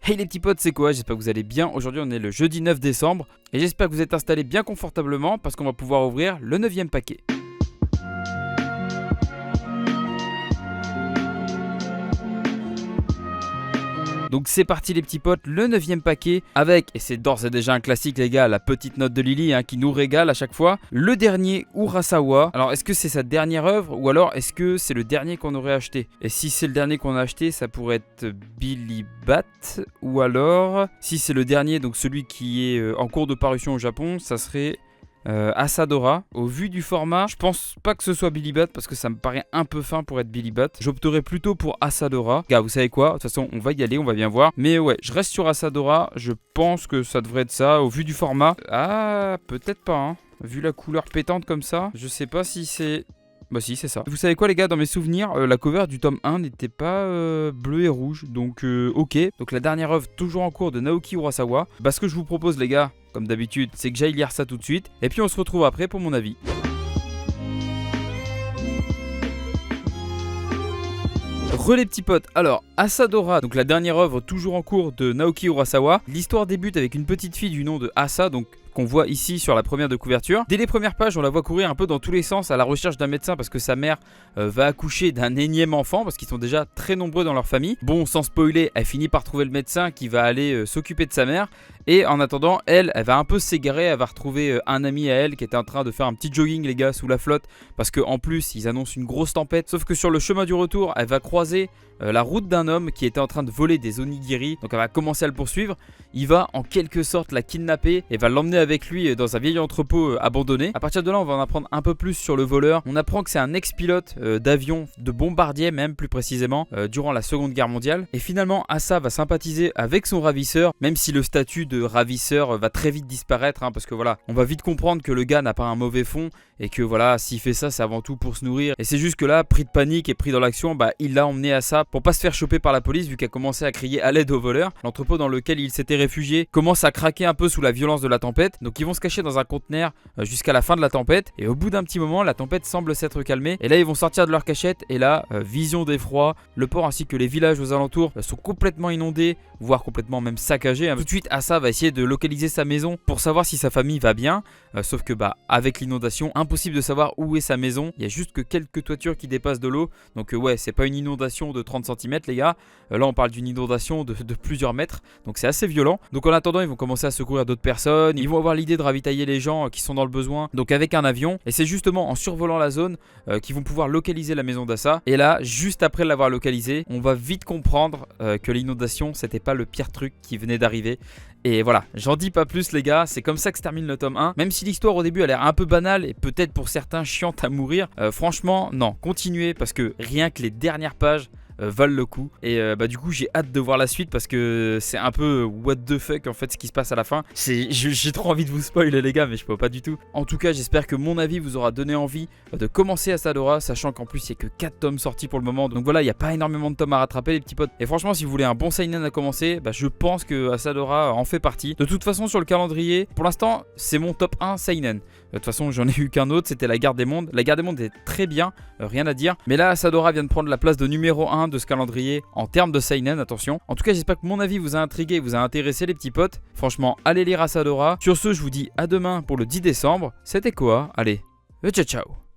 Hey les petits potes, c'est quoi? J'espère que vous allez bien. Aujourd'hui on est le jeudi 9 décembre et j'espère que vous êtes installés bien confortablement parce qu'on va pouvoir ouvrir le 9e paquet. Donc c'est parti les petits potes, le 9e paquet avec, et c'est d'ores et déjà un classique les gars, la petite note de Lily qui nous régale à chaque fois, le dernier Urasawa. Alors est-ce que c'est sa dernière œuvre ou alors est-ce que c'est le dernier qu'on aurait acheté? Et si c'est le dernier qu'on a acheté, ça pourrait être Billy Bat, ou alors si c'est le dernier, donc celui qui est en cours de parution au Japon, ça serait... Asadora. Au vu du format, je pense pas que ce soit Billy Bat parce que ça me paraît un peu fin pour être Billy Bat. J'opterais plutôt pour Asadora. Gars, vous savez quoi? De toute façon, on va y aller, on va bien voir. Mais ouais, je reste sur Asadora. Je pense que ça devrait être ça au vu du format. Ah, peut-être pas, hein. Vu la couleur pétante comme ça, je sais pas si c'est... Bah si, c'est ça. Vous savez quoi les gars, dans mes souvenirs, la cover du tome 1 n'était pas bleu et rouge. Donc ok. Donc la dernière œuvre toujours en cours de Naoki Urasawa. Bah ce que je vous propose les gars, comme d'habitude, c'est que j'aille lire ça tout de suite. Et puis on se retrouve après pour mon avis. Les petits potes, alors Asadora, donc la dernière œuvre toujours en cours de Naoki Urasawa. L'histoire débute avec une petite fille du nom de Asa, donc qu'on voit ici sur la première de couverture. Dès les premières pages, on la voit courir un peu dans tous les sens à la recherche d'un médecin parce que sa mère va accoucher d'un énième enfant parce qu'ils sont déjà très nombreux dans leur famille. Bon, sans spoiler, elle finit par trouver le médecin qui va aller s'occuper de sa mère. Et en attendant, elle va un peu s'égarer, elle va retrouver un ami à elle qui était en train de faire un petit jogging les gars sous la flotte parce qu'en plus ils annoncent une grosse tempête. Sauf que sur le chemin du retour, elle va croiser la route d'un homme qui était en train de voler des onigiri. Donc elle va commencer à le poursuivre. Il va en quelque sorte la kidnapper et va l'emmener avec lui dans un vieil entrepôt abandonné. À partir de là, on va en apprendre un peu plus sur le voleur. On apprend que c'est un ex-pilote d'avion, de bombardier même plus précisément, durant la Seconde Guerre mondiale. Et finalement, Asa va sympathiser avec son ravisseur, même si le statut de ravisseur va très vite disparaître, parce que voilà, on va vite comprendre que le gars n'a pas un mauvais fond et que voilà, s'il fait ça, c'est avant tout pour se nourrir. Et c'est juste que là, pris de panique et pris dans l'action, il l'a emmené à ça pour pas se faire choper par la police vu qu'elle commençait à crier à l'aide au voleur. L'entrepôt dans lequel il s'était réfugié commence à craquer un peu sous la violence de la tempête. Donc ils vont se cacher dans un conteneur jusqu'à la fin de la tempête. Et au bout d'un petit moment, la tempête semble s'être calmée. Et là, ils vont sortir de leur cachette. Et là, vision d'effroi. Le port ainsi que les villages aux alentours sont complètement inondés, voire complètement même saccagés. Tout de suite, Asa va essayer de localiser sa maison pour savoir si sa famille va bien. Sauf que avec l'inondation, impossible de savoir où est sa maison. Il y a juste que quelques toitures qui dépassent de l'eau. Donc ouais, c'est pas une inondation de 30 cm les gars. Là, on parle d'une inondation de plusieurs mètres. Donc c'est assez violent. Donc en attendant, ils vont commencer à secourir d'autres personnes. Ils vont avoir l'idée de ravitailler les gens qui sont dans le besoin, donc avec un avion. Et c'est justement en survolant la zone qu'ils vont pouvoir localiser la maison d'Asa. Et là, juste après l'avoir localisée, on va vite comprendre que l'inondation, c'était pas le pire truc qui venait d'arriver. Et voilà, j'en dis pas plus les gars, c'est comme ça que se termine le tome 1. Même si l'histoire au début a l'air un peu banale et peut-être pour certains chiante à mourir, franchement non, continuez parce que rien que les dernières pages valent le coup. Et du coup j'ai hâte de voir la suite parce que c'est un peu what the fuck en fait ce qui se passe à la fin. J'ai trop envie de vous spoiler les gars, mais je peux pas du tout. En tout cas j'espère que mon avis vous aura donné envie de commencer Asadora, sachant qu'en plus il n'y a que 4 tomes sortis pour le moment. Donc voilà, il n'y a pas énormément de tomes à rattraper les petits potes. Et franchement si vous voulez un bon seinen à commencer, je pense que Asadora en fait partie. De toute façon sur le calendrier, pour l'instant c'est mon top 1 seinen. De toute façon j'en ai eu qu'un autre, c'était la Guerre des Mondes. La Guerre des Mondes est très bien, rien à dire. Mais là Asadora vient de prendre la place de numéro 1 de ce calendrier en termes de seinen, attention. En tout cas j'espère que mon avis vous a intrigué, vous a intéressé les petits potes. Franchement allez lire Asadora. Sur ce je vous dis à demain pour le 10 décembre. C'était quoi? Allez, ciao ciao.